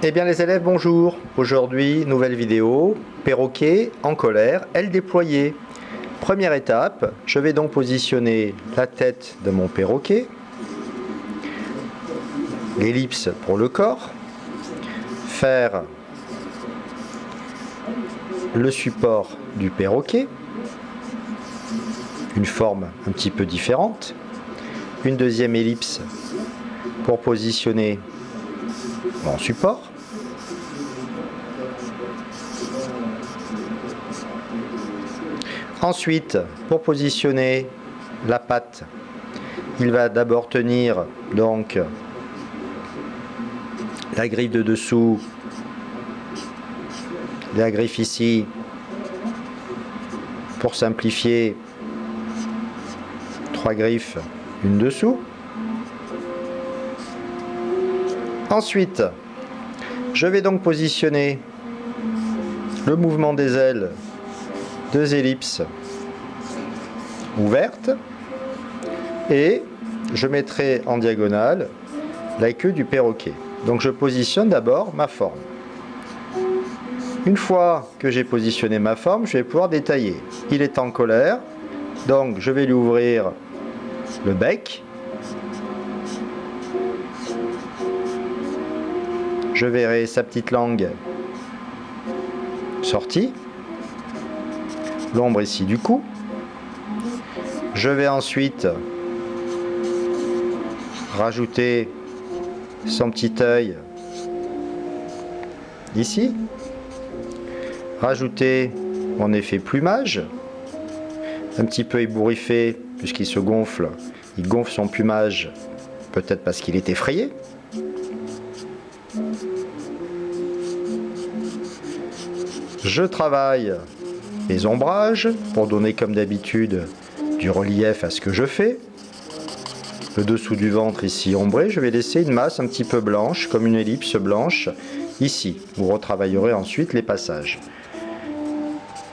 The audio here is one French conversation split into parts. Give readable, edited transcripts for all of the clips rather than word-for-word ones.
Eh bien les élèves, bonjour. Aujourd'hui, nouvelle vidéo, perroquet en colère, aile déployée. Première étape, je vais donc positionner la tête de mon perroquet, l'ellipse pour le corps, faire le support du perroquet, une forme un petit peu différente, une deuxième ellipse pour positionner mon support. Ensuite, pour positionner la patte, il va d'abord tenir donc la griffe de dessous, la griffe ici, pour simplifier, 3 griffes, une dessous. Ensuite, je vais donc positionner le mouvement des ailes, 2 ellipses ouvertes, et je mettrai en diagonale la queue du perroquet. Donc je positionne d'abord ma forme. Une fois que j'ai positionné ma forme, je vais pouvoir détailler. Il est en colère, donc je vais lui ouvrir le bec. Je verrai sa petite langue sortie. L'ombre ici du cou. Je vais ensuite rajouter son petit œil ici. Rajouter mon effet plumage, un petit peu ébouriffé puisqu'il se gonfle. Il gonfle son plumage, peut-être parce qu'il est effrayé. Je travaille les ombrages pour donner comme d'habitude du relief à ce que je fais. Le dessous du ventre ici ombré, je vais laisser une masse un petit peu blanche, comme une ellipse blanche ici. Vous retravaillerez ensuite les passages.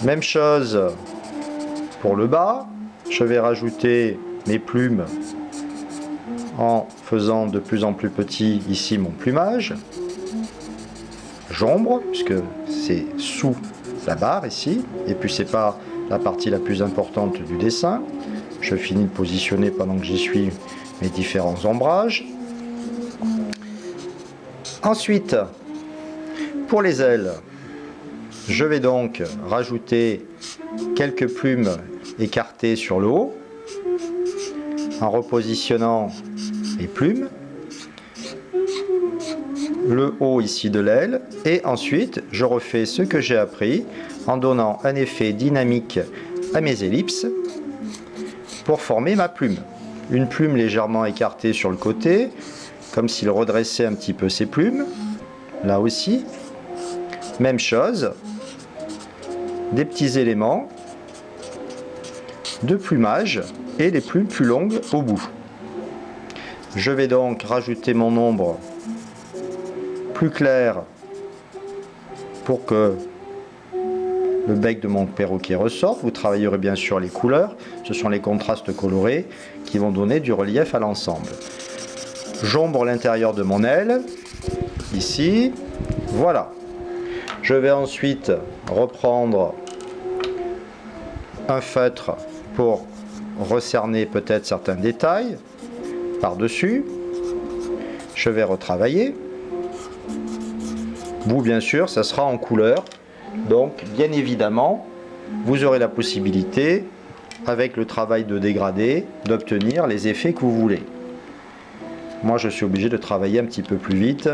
Même chose pour le bas, je vais rajouter mes plumes en faisant de plus en plus petit ici mon plumage. J'ombre, puisque c'est sous la barre ici, et puis c'est pas la partie la plus importante du dessin. Je finis de positionner pendant que j'y suis mes différents ombrages. Ensuite, pour les ailes, je vais donc rajouter quelques plumes écartées sur le haut, en repositionnant les plumes, le haut ici de l'aile, et ensuite je refais ce que j'ai appris en donnant un effet dynamique à mes ellipses pour former ma plume. Une plume légèrement écartée sur le côté, comme s'il redressait un petit peu ses plumes. Là aussi, même chose, des petits éléments de plumage et les plumes plus longues au bout. Je vais donc rajouter mon ombre plus clair pour que le bec de mon perroquet ressorte. Vous travaillerez bien sûr les couleurs, ce sont les contrastes colorés qui vont donner du relief à l'ensemble. J'ombre l'intérieur de mon aile, ici, voilà. Je vais ensuite reprendre un feutre pour recerner peut-être certains détails par-dessus. Je vais retravailler. Vous, bien sûr, ça sera en couleur. Donc, bien évidemment, vous aurez la possibilité, avec le travail de dégradé, d'obtenir les effets que vous voulez. Moi, je suis obligé de travailler un petit peu plus vite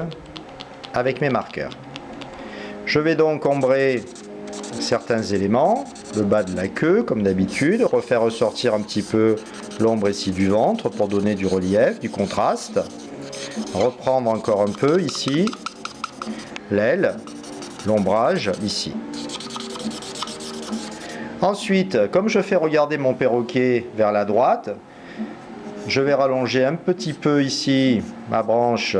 avec mes marqueurs. Je vais donc ombrer certains éléments, le bas de la queue, comme d'habitude, refaire ressortir un petit peu l'ombre ici du ventre pour donner du relief, du contraste. Reprendre encore un peu ici l'aile, l'ombrage ici. Ensuite, comme je fais regarder mon perroquet vers la droite, je vais rallonger un petit peu ici ma branche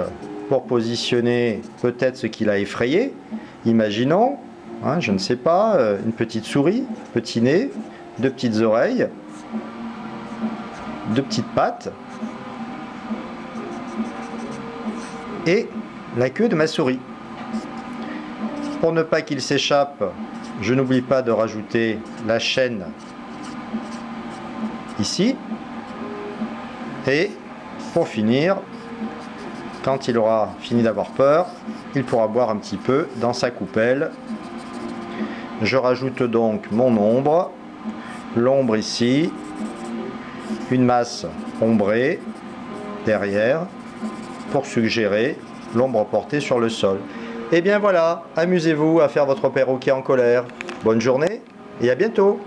pour positionner peut-être ce qu'il a effrayé. Imaginons, je ne sais pas, une petite souris, petit nez, 2 petites oreilles, 2 petites pattes et la queue de ma souris. Pour ne pas qu'il s'échappe, je n'oublie pas de rajouter la chaîne ici. Et pour finir, quand il aura fini d'avoir peur, il pourra boire un petit peu dans sa coupelle. Je rajoute donc mon ombre, l'ombre ici, une masse ombrée derrière pour suggérer l'ombre portée sur le sol. Et bien voilà, amusez-vous à faire votre perroquet en colère. Bonne journée et à bientôt!